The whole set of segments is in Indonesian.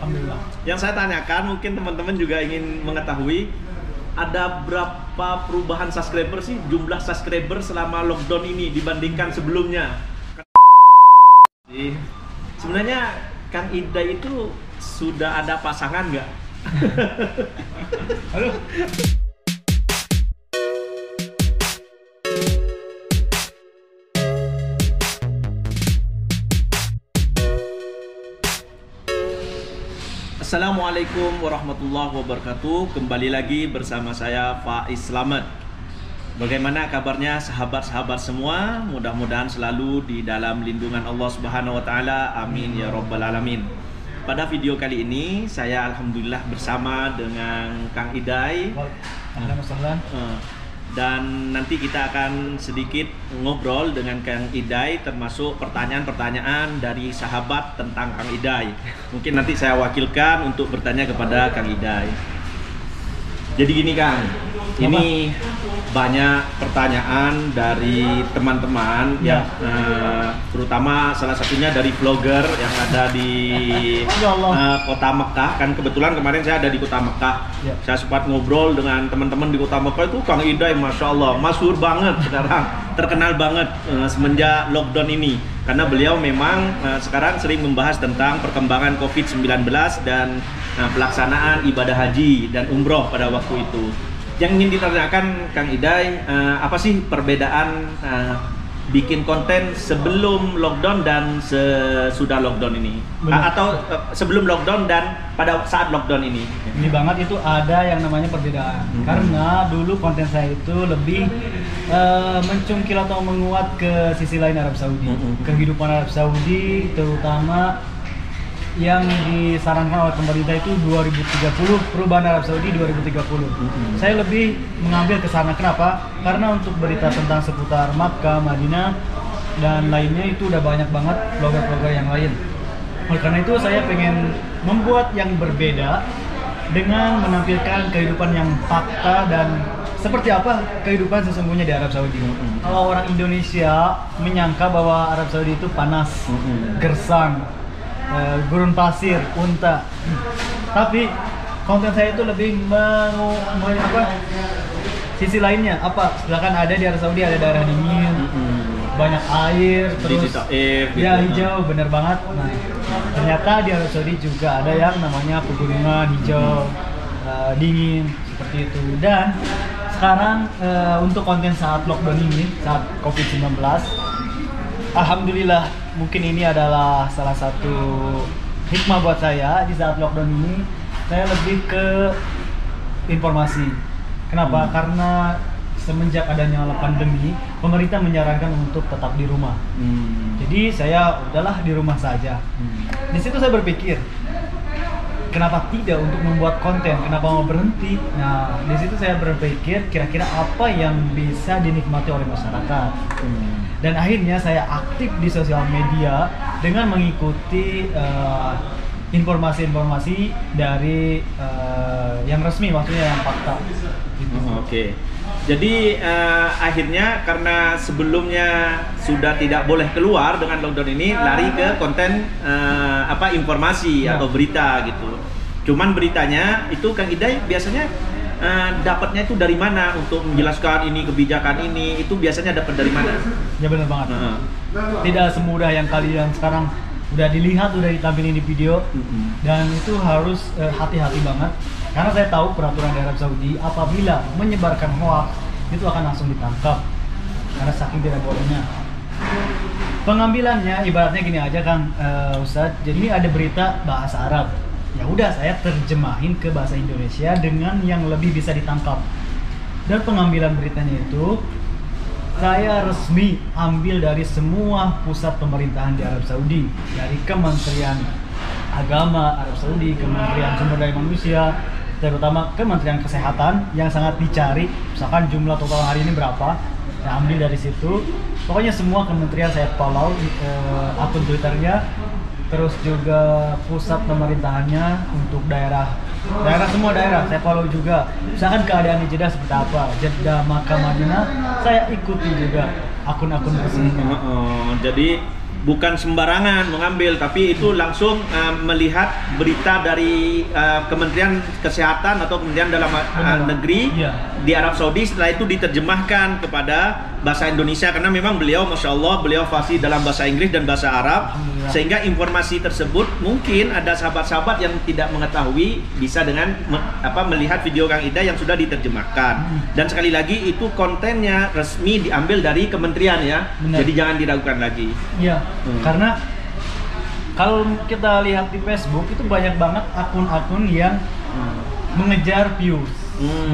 Alhamdulillah. Yang saya tanyakan, mungkin teman-teman juga ingin mengetahui, ada berapa perubahan subscriber sih, jumlah subscriber selama lockdown ini dibandingkan sebelumnya? Sebenarnya Kang Ida itu sudah ada pasangan nggak? Halo. Assalamualaikum warahmatullahi wabarakatuh. Kembali lagi bersama saya Faiz Slamet. Bagaimana kabarnya sahabat-sahabat semua? Mudah-mudahan selalu di dalam lindungan Allah Subhanahu wa taala. Amin ya rabbal alamin. Pada video kali ini saya alhamdulillah bersama dengan Kang Idai. Dan nanti kita akan sedikit ngobrol dengan Kang Idai, termasuk pertanyaan-pertanyaan dari sahabat tentang Kang Idai. Mungkin nanti saya wakilkan untuk bertanya kepada Kang Idai. Jadi gini Kang, ini banyak pertanyaan dari teman-teman yang terutama salah satunya dari vlogger yang ada di kota Mekah. Kan kebetulan kemarin saya ada di kota Mekah. Saya sempat ngobrol dengan teman-teman di kota Mekah. Itu Kang Idai, Masya Allah, masyhur banget sekarang, terkenal banget semenjak lockdown ini. Karena beliau memang sekarang sering membahas tentang perkembangan COVID-19 dan pelaksanaan ibadah haji dan umroh pada waktu itu. Yang ingin ditanyakan Kang Idai, apa sih perbedaan bikin konten sebelum lockdown dan sesudah lockdown ini? Atau sebelum lockdown dan pada saat lockdown ini? Ini banget itu ada yang namanya perbedaan. Karena dulu konten saya itu lebih mencungkil atau menguat ke sisi lain Arab Saudi. Kehidupan Arab Saudi, terutama yang disarankan oleh pemerintah itu 2030, perubahan Arab Saudi 2030. Saya lebih mengambil ke sana. Kenapa? Karena untuk berita tentang seputar Makkah, Madinah dan lainnya itu udah banyak banget blogger-blogger yang lain. Oleh karena itu saya pengen membuat yang berbeda dengan menampilkan kehidupan yang fakta dan seperti apa kehidupan sesungguhnya di Arab Saudi. Kalau orang Indonesia menyangka bahwa Arab Saudi itu panas, gersang, gurun pasir, unta. Tapi konten saya itu lebih sisi lainnya. Misalkan ada di Arab Saudi ada daerah dingin, banyak air, terus ya hijau, bener banget. Nah, ternyata di Arab Saudi juga ada yang namanya pegunungan hijau, dingin seperti itu. Dan sekarang untuk konten saat lockdown ini, saat COVID-19, alhamdulillah, mungkin ini adalah salah satu hikmah buat saya di saat lockdown ini. Saya lebih ke informasi. Kenapa? Karena semenjak adanya pandemi, pemerintah menyarankan untuk tetap di rumah. Jadi saya udahlah di rumah saja. Di situ saya berpikir, kenapa tidak untuk membuat konten? Kenapa mau berhenti? Nah, di situ saya berpikir kira-kira apa yang bisa dinikmati oleh masyarakat. Dan akhirnya saya aktif di sosial media dengan mengikuti informasi-informasi dari yang resmi, maksudnya yang fakta. Gitu. Oke. Jadi akhirnya karena sebelumnya sudah tidak boleh keluar dengan lockdown ini, lari ke konten informasi atau berita gitu. Cuman beritanya itu Kang Idai biasanya dapatnya itu dari mana untuk menjelaskan ini kebijakan ini, itu biasanya dapat dari mana? Ya benar banget. Tidak semudah yang kalian sekarang udah dilihat, udah ditampilin di video. Dan itu harus hati-hati banget. Karena saya tahu peraturan di Arab Saudi, apabila menyebarkan hoax itu akan langsung ditangkap. Karena saking tidak bolehnya. Pengambilannya ibaratnya gini aja Kang Ustadz. Jadi ada berita bahasa Arab. Ya udah, saya terjemahin ke bahasa Indonesia dengan yang lebih bisa ditangkap. Dan pengambilan beritanya itu saya resmi ambil dari semua pusat pemerintahan di Arab Saudi, dari Kementerian Agama Arab Saudi, Kementerian Sumber Daya Manusia, terutama Kementerian Kesehatan yang sangat dicari. Misalkan jumlah total hari ini berapa, saya ambil dari situ. Pokoknya semua kementerian saya follow akun Twitternya. Terus juga pusat pemerintahannya untuk semua daerah saya follow juga. Misalkan keadaan di Jeddah seperti apa, Jeddah, Makkah, Madinah, saya ikuti juga akun-akun resminya. Jadi bukan sembarangan mengambil, tapi itu langsung melihat berita dari Kementerian Kesehatan atau Kementerian Dalam Negeri di Arab Saudi. Setelah itu diterjemahkan kepada bahasa Indonesia, karena memang beliau, Masya Allah, beliau fasih dalam bahasa Inggris dan bahasa Arab, sehingga informasi tersebut mungkin ada sahabat-sahabat yang tidak mengetahui bisa dengan melihat video Kang Idai yang sudah diterjemahkan. Dan sekali lagi itu kontennya resmi diambil dari kementerian ya. Benar. Jadi jangan diragukan lagi. Iya, karena kalau kita lihat di Facebook itu banyak banget akun-akun yang mengejar views,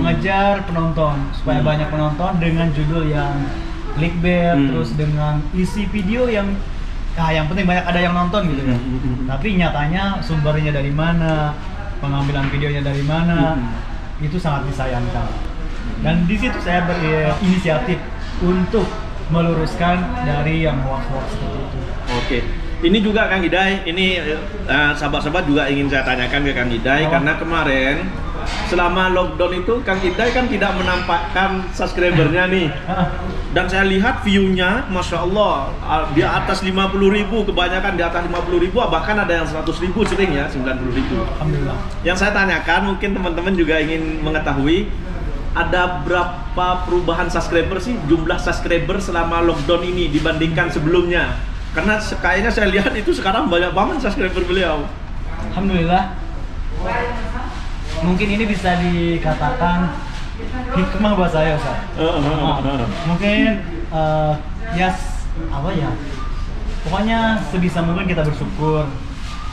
mengejar penonton supaya banyak penonton dengan judul yang clickbait, terus dengan isi video yang yang penting banyak ada yang nonton gitu ya. Tapi nyatanya sumbernya dari mana, pengambilan videonya dari mana, itu sangat disayangkan. Dan di situ saya berinisiatif untuk meluruskan dari yang hoax-hoax seperti itu. Oke. Ini juga Kang Idai, ini sahabat-sahabat juga ingin saya tanyakan ke Kang Idai, karena kemarin selama lockdown itu Kang Idai kan tidak menampakkan subscribernya nih. Dan saya lihat view-nya, Masya Allah, di atas 50.000, kebanyakan di atas 50.000, bahkan ada yang 100.000 sering ya, 90.000. Alhamdulillah. Yang saya tanyakan, mungkin teman-teman juga ingin mengetahui, ada berapa perubahan subscriber sih, jumlah subscriber selama lockdown ini dibandingkan sebelumnya? Karena kayaknya saya lihat itu sekarang banyak banget subscriber beliau. Alhamdulillah. Mungkin ini bisa dikatakan hikmah buat saya, Ustaz. Mungkin apa ya? Pokoknya sebisa mungkin kita bersyukur,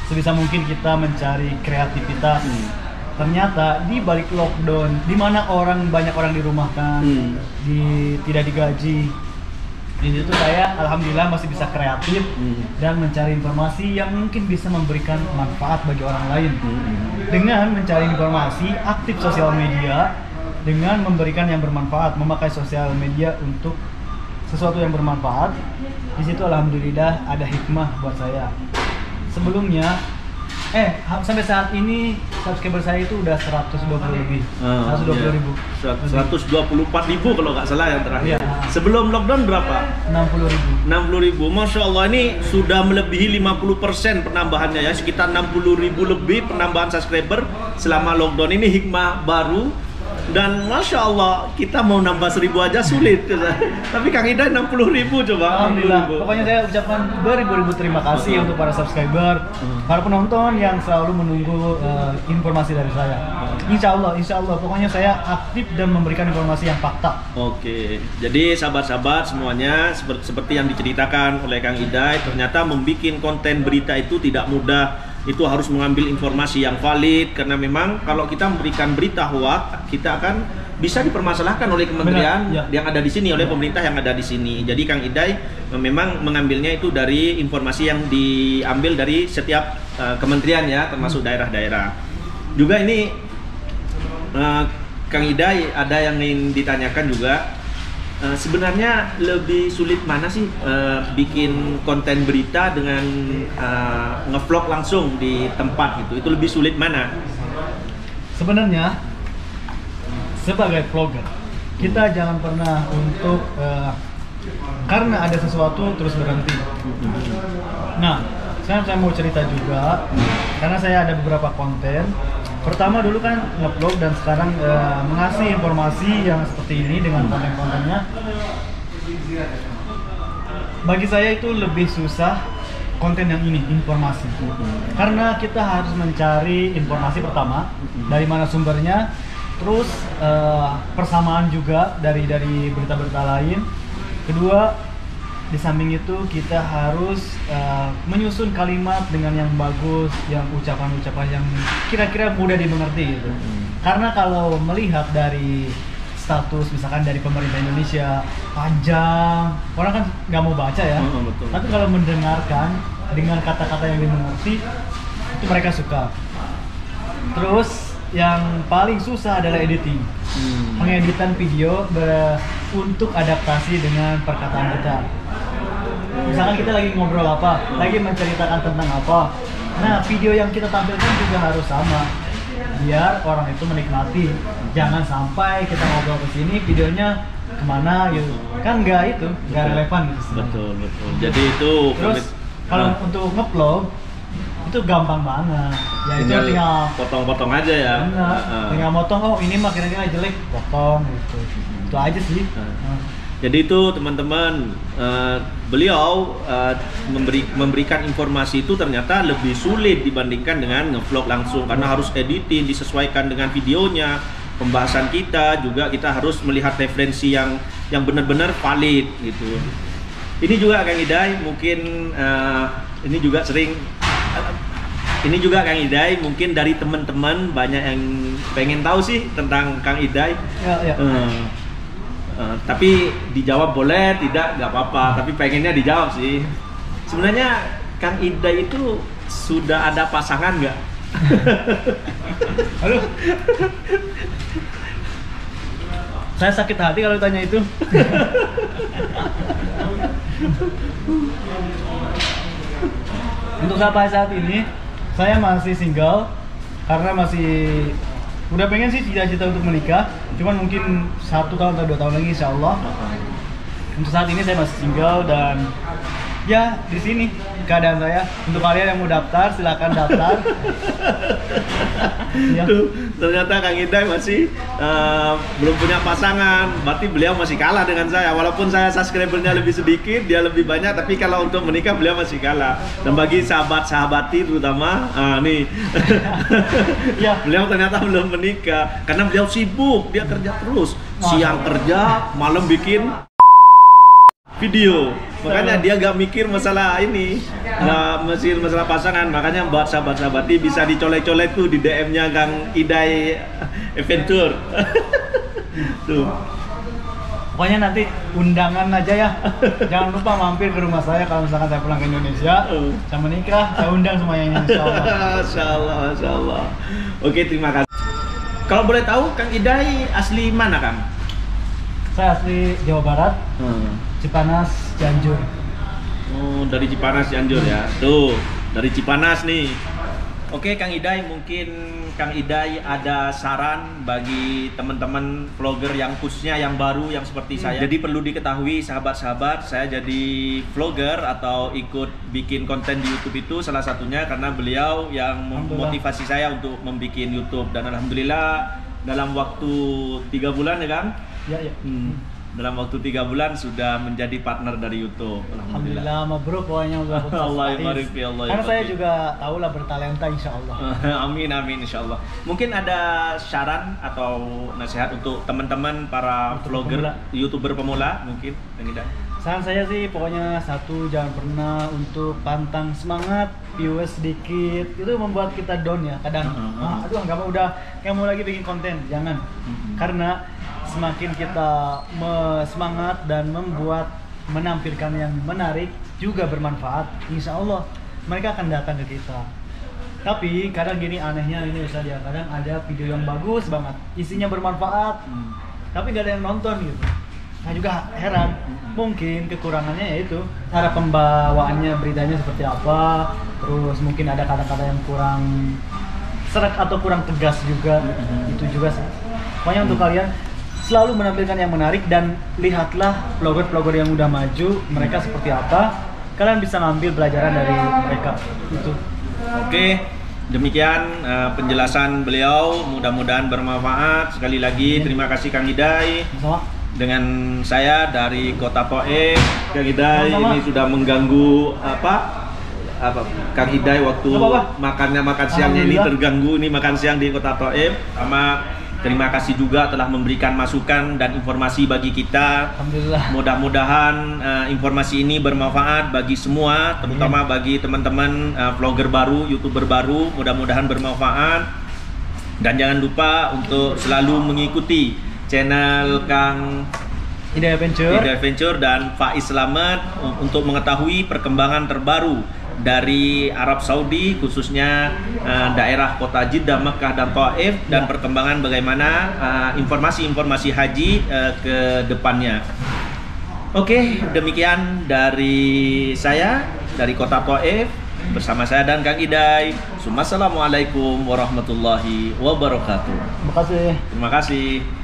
sebisa mungkin kita mencari kreativitas. Ternyata di balik lockdown, di mana banyak orang dirumahkan, tidak digaji, di situ saya alhamdulillah masih bisa kreatif dan mencari informasi yang mungkin bisa memberikan manfaat bagi orang lain. Dengan mencari informasi, aktif sosial media, dengan memberikan yang bermanfaat, memakai sosial media untuk sesuatu yang bermanfaat. Di situ alhamdulillah ada hikmah buat saya. Sebelumnya sampai saat ini subscriber saya itu udah 120 lebih. 120.000. 124.000 kalau nggak salah yang terakhir. Sebelum lockdown berapa? 60.000. 60.000. Masya Allah, ini sudah melebihi 50% penambahannya ya. Sekitar 60.000 lebih penambahan subscriber selama lockdown. Ini hikmah baru. Dan Masya Allah, kita mau nambah 1.000 aja sulit. Tapi Kang Idai 60.000 coba. Alhamdulillah. Pokoknya saya ucapkan beribu-ribu terima kasih untuk para subscriber, para penonton yang selalu menunggu informasi dari saya. Insya Allah. Pokoknya saya aktif dan memberikan informasi yang fakta. Oke. Jadi sahabat-sahabat semuanya, seperti yang diceritakan oleh Kang Idai, ternyata membuat konten berita itu tidak mudah. Itu harus mengambil informasi yang valid, karena memang kalau kita memberikan berita hoax, kita akan bisa dipermasalahkan oleh kementerian yang ada di sini, oleh pemerintah yang ada di sini. Jadi Kang Idai memang mengambilnya itu dari informasi yang diambil dari setiap kementerian ya, termasuk daerah-daerah. Juga ini Kang Idai ada yang ingin ditanyakan juga. Sebenarnya lebih sulit mana sih bikin konten berita dengan ngevlog langsung di tempat gitu? Itu lebih sulit mana? Sebenarnya sebagai vlogger kita jangan pernah untuk karena ada sesuatu terus berhenti. Nah, sekarang saya mau cerita juga karena saya ada beberapa konten. Pertama dulu kan nge-vlog dan sekarang mengasih informasi yang seperti ini dengan konten-kontennya. Bagi saya itu lebih susah konten yang ini, informasi. Karena kita harus mencari informasi pertama, dari mana sumbernya, terus persamaan juga dari berita-berita lain. Kedua, di samping itu kita harus menyusun kalimat dengan yang bagus, yang ucapan-ucapan yang kira-kira mudah dimengerti gitu. Karena kalau melihat dari status misalkan dari pemerintah Indonesia panjang, orang kan nggak mau baca ya. Betul. Tapi kalau mendengarkan dengan kata-kata yang dimengerti, itu mereka suka. Terus yang paling susah adalah editing. Mengeditan video untuk adaptasi dengan perkataan kita. Misalkan kita lagi ngobrol apa, lagi menceritakan tentang apa. Nah, video yang kita tampilkan juga harus sama, biar orang itu menikmati. Jangan sampai kita ngobrol ke sini, videonya kemana gitu. Kan nggak relevan gitu. Betul. Jadi itu terus Kalau untuk ngevlog itu gampang banget. Ya itu tinggal potong-potong aja ya. Benar. Tinggal motong, oh ini mah kira-kira jelek, potong gitu. Itu aja sih. Jadi itu teman-teman, beliau memberikan informasi itu ternyata lebih sulit dibandingkan dengan ngevlog langsung, karena harus editing, disesuaikan dengan videonya, pembahasan kita juga kita harus melihat referensi yang benar-benar valid gitu. Ini juga Kang Idai mungkin ini juga Kang Idai mungkin dari teman-teman banyak yang pengen tahu sih tentang Kang Idai. Ya. Tapi dijawab boleh, tidak nggak apa-apa. Tapi pengennya dijawab sih. Sebenarnya Kang Idai itu sudah ada pasangan nggak? Halo. Saya sakit hati kalau tanya itu. Untuk sampai saat ini saya masih single karena masih udah pengen sih cita-cita untuk menikah, cuman mungkin 1 tahun atau 2 tahun lagi insya Allah. Untuk saat ini saya masih single dan ya di sini keadaan saya. Untuk kalian yang mau daftar silakan daftar. Ya. Tuh, ternyata Kang Idai masih belum punya pasangan, berarti beliau masih kalah dengan saya. Walaupun saya subscribernya lebih sedikit, dia lebih banyak, tapi kalau untuk menikah beliau masih kalah. Dan bagi sahabat-sahabati terutama, nih, Ya. beliau ternyata belum menikah karena beliau sibuk, dia kerja terus, siang kerja, malam bikin video, makanya dia gak mikir masalah ini, nggak mikir masalah pasangan. Makanya buat sahabat-sahabati bisa dicolek-colek tuh di DM-nya Kang Idai Adventure. Tuh. Pokoknya nanti undangan aja ya. Jangan lupa mampir ke rumah saya kalau misalkan saya pulang ke Indonesia. Saya menikah, saya undang semuanya insya Allah. Masya Allah. Oke, terima kasih. Kalau boleh tahu Kang Idai asli mana Kang? Saya asli Jawa Barat. Cipanas, Cianjur. Oh, dari Cipanas, Cianjur ya. Tuh, dari Cipanas nih. Oke, Kang Idai, mungkin Kang Idai ada saran bagi teman-teman vlogger yang khususnya yang baru yang seperti saya. Jadi perlu diketahui sahabat-sahabat, saya jadi vlogger atau ikut bikin konten di YouTube itu salah satunya karena beliau yang memotivasi saya untuk membuat YouTube, dan alhamdulillah dalam waktu 3 bulan ya Kang? Ya. Dalam waktu 3 bulan sudah menjadi partner dari YouTube. Alhamdulillah, mabruk pokoknya udah Allah barik fi Allah. Karena saya juga tahu lah bertalenta insya Allah. Amin insya Allah. Mungkin ada saran atau nasihat untuk teman-teman para vlogger, YouTuber pemula mungkin yang tidak? Saran saya sih pokoknya satu, jangan pernah untuk pantang semangat, viewers sedikit itu membuat kita down ya kadang. Aduh nggak mau lagi bikin konten, jangan. Karena semakin kita semangat dan menampilkan yang menarik juga bermanfaat, insya Allah mereka akan datang ke kita. Tapi kadang gini anehnya ini Ustaz ya, kadang ada video yang bagus banget, isinya bermanfaat, tapi nggak ada yang nonton gitu. Nah juga heran, mungkin kekurangannya yaitu cara pembawaannya, beritanya seperti apa, terus mungkin ada kata-kata yang kurang serak atau kurang tegas juga, itu juga sih. Pokoknya untuk kalian selalu menampilkan yang menarik dan lihatlah vlogger-vlogger yang udah maju, mereka seperti apa, kalian bisa ngambil pelajaran dari mereka itu. Oke, demikian penjelasan beliau, mudah-mudahan bermanfaat. Sekali lagi terima kasih Kang Idai. Dengan saya dari Kota Thaif, Kang Idai ini sudah mengganggu Kang Idai waktu makan siangnya ini terganggu, ini makan siang di Kota Thaif. Terima kasih juga telah memberikan masukan dan informasi bagi kita. Alhamdulillah. Mudah-mudahan informasi ini bermanfaat bagi semua, terutama bagi teman-teman vlogger baru, YouTuber baru. Mudah-mudahan bermanfaat. Dan jangan lupa untuk selalu mengikuti channel Kang Idai Adventure dan Faiz Slamet untuk mengetahui perkembangan terbaru dari Arab Saudi, khususnya daerah kota Jeddah, Mekah dan Thaif, dan perkembangan bagaimana informasi-informasi haji ke depannya. Oke, demikian dari saya dari Kota Thaif bersama saya dan Kang Idai. Assalamualaikum warahmatullahi wabarakatuh. Terima kasih. Terima kasih.